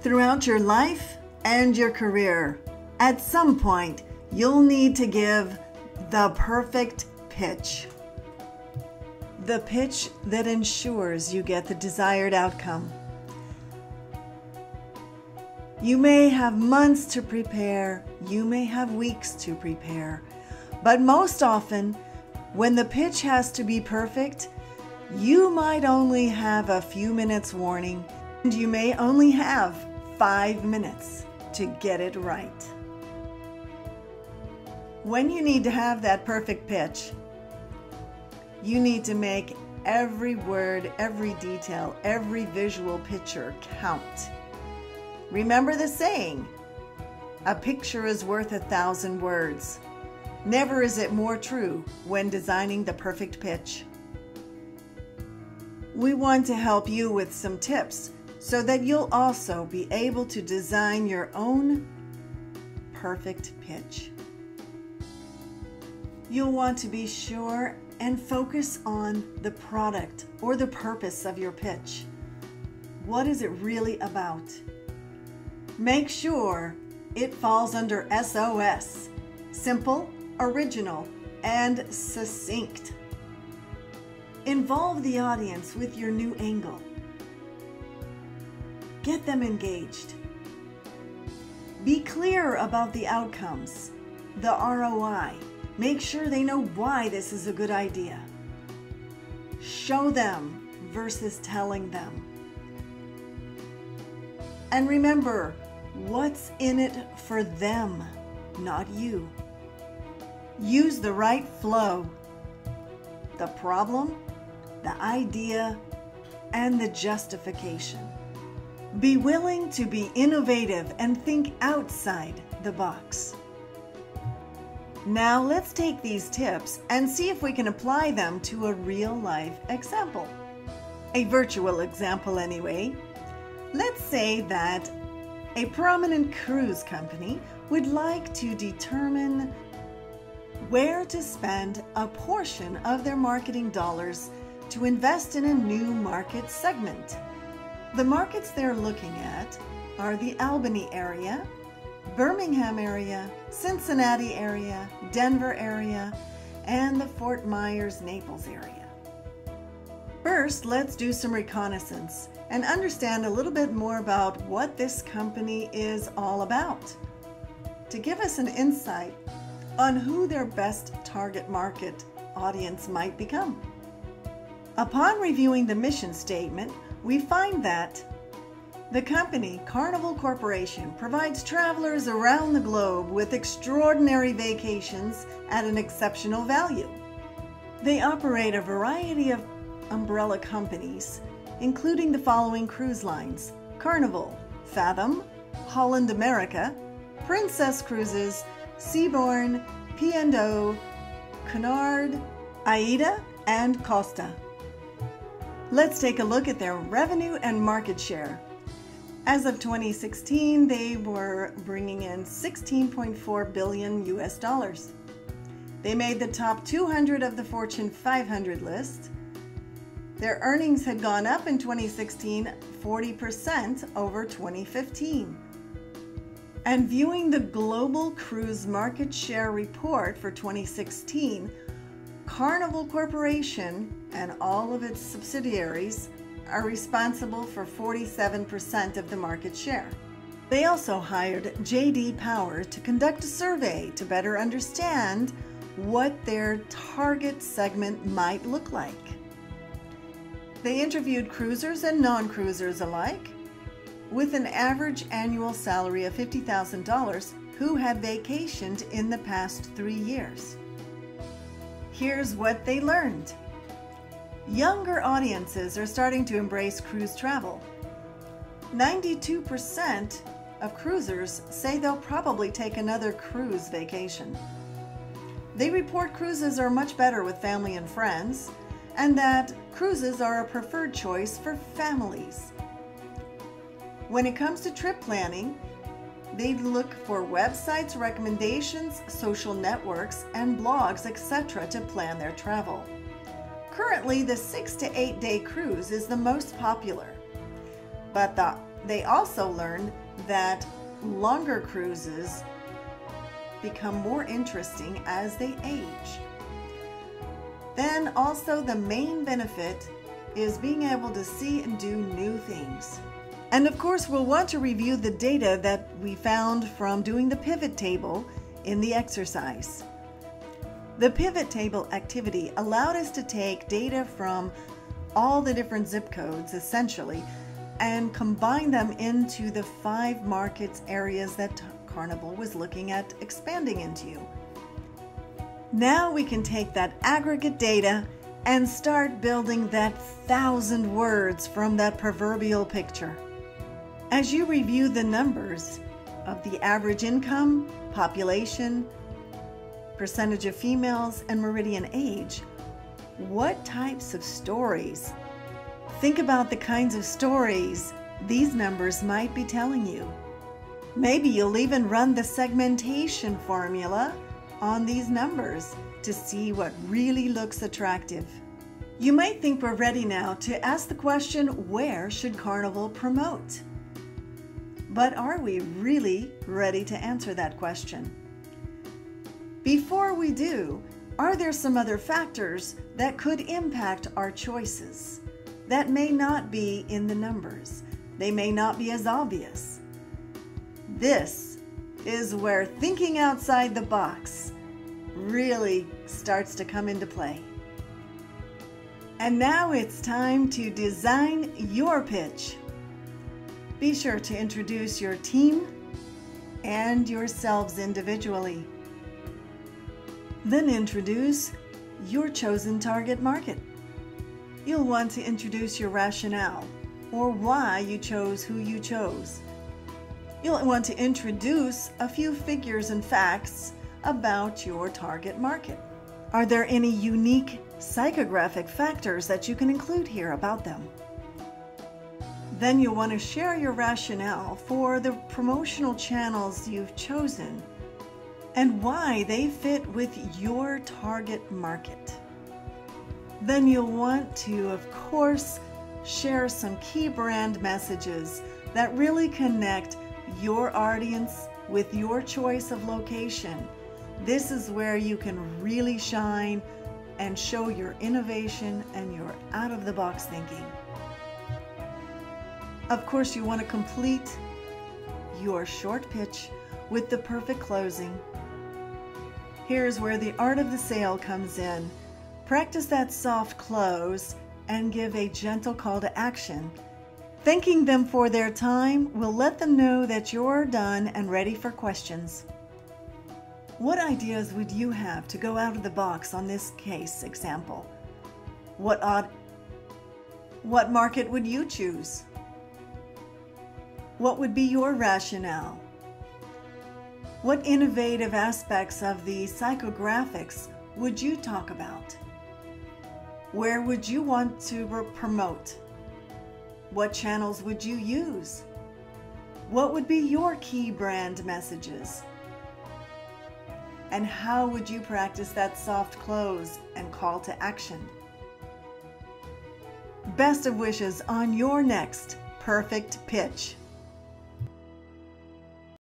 Throughout your life and your career, at some point, you'll need to give the perfect pitch. The pitch that ensures you get the desired outcome. You may have months to prepare, you may have weeks to prepare, but most often, when the pitch has to be perfect, you might only have a few minutes warning, and you may only have 5 minutes to get it right. When you need to have that perfect pitch, you need to make every word, every detail, every visual picture count. Remember the saying, a picture is worth 1,000 words. Never is it more true when designing the perfect pitch. We want to help you with some tips so that you'll also be able to design your own perfect pitch. You'll want to be sure and focus on the product or the purpose of your pitch. What is it really about? Make sure it falls under SOS, simple, original, and succinct. Involve the audience with your new angle. Get them engaged. Be clear about the outcomes, the ROI. Make sure they know why this is a good idea. Show them versus telling them. And remember, what's in it for them, not you. Use the right flow. The problem, the idea, and the justification. Be willing to be innovative and think outside the box. Now let's take these tips and see if we can apply them to a real-life example. A virtual example anyway. Let's say that a prominent cruise company would like to determine where to spend a portion of their marketing dollars to invest in a new market segment. The markets they're looking at are the Albany area, Birmingham area, Cincinnati area, Denver area, and the Fort Myers, Naples area. First, let's do some reconnaissance and understand a little bit more about what this company is all about, to give us an insight on who their best target market audience might become. Upon reviewing the mission statement, we find that the company, Carnival Corporation, provides travelers around the globe with extraordinary vacations at an exceptional value. They operate a variety of umbrella companies, including the following cruise lines: Carnival, Fathom, Holland America, Princess Cruises, Seabourn, P&O, Cunard, AIDA, and Costa. Let's take a look at their revenue and market share. As of 2016, they were bringing in $16.4 billion US dollars. They made the top 200 of the Fortune 500 list. Their earnings had gone up in 2016 40% over 2015. And viewing the Global Cruise Market Share Report for 2016, Carnival Corporation and all of its subsidiaries are responsible for 47% of the market share. They also hired J.D. Power to conduct a survey to better understand what their target segment might look like. They interviewed cruisers and non-cruisers alike, with an average annual salary of $50,000 who had vacationed in the past 3 years. Here's what they learned. Younger audiences are starting to embrace cruise travel. 92% of cruisers say they'll probably take another cruise vacation. They report cruises are much better with family and friends, and that cruises are a preferred choice for families. When it comes to trip planning, they look for websites, recommendations, social networks, and blogs, etc. to plan their travel. Currently, the 6 to 8 day cruise is the most popular, but the They also learn that longer cruises become more interesting as they age. Then also the main benefit is being able to see and do new things. And of course, we'll want to review the data that we found from doing the pivot table in the exercise. The pivot table activity allowed us to take data from all the different zip codes, essentially, and combine them into the 5 markets areas that Carnival was looking at expanding into. Now we can take that aggregate data and start building that 1,000 words from that proverbial picture. As you review the numbers of the average income, population, percentage of females, and meridian age, what types of stories? Think about the kinds of stories these numbers might be telling you. Maybe you'll even run the segmentation formula on these numbers to see what really looks attractive. You might think we're ready now to ask the question, where should Carnival promote? But are we really ready to answer that question? Before we do, are there some other factors that could impact our choices that may not be in the numbers? They may not be as obvious. This is where thinking outside the box really starts to come into play. And now it's time to design your pitch. Be sure to introduce your team and yourselves individually. Then introduce your chosen target market. You'll want to introduce your rationale or why you chose who you chose. You'll want to introduce a few figures and facts about your target market. Are there any unique psychographic factors that you can include here about them? Then you'll want to share your rationale for the promotional channels you've chosen and why they fit with your target market. Then you'll want to, of course, share some key brand messages that really connect your audience with your choice of location. This is where you can really shine and show your innovation and your out-of-the-box thinking. Of course, you want to complete your short pitch with the perfect closing. Here's where the art of the sale comes in. Practice that soft close and give a gentle call to action. Thanking them for their time will let them know that you're done and ready for questions. What ideas would you have to go out of the box on this case example? What market would you choose? What would be your rationale? What innovative aspects of the psychographics would you talk about? Where would you want to promote? What channels would you use? What would be your key brand messages? And how would you practice that soft close and call to action? Best of wishes on your next perfect pitch.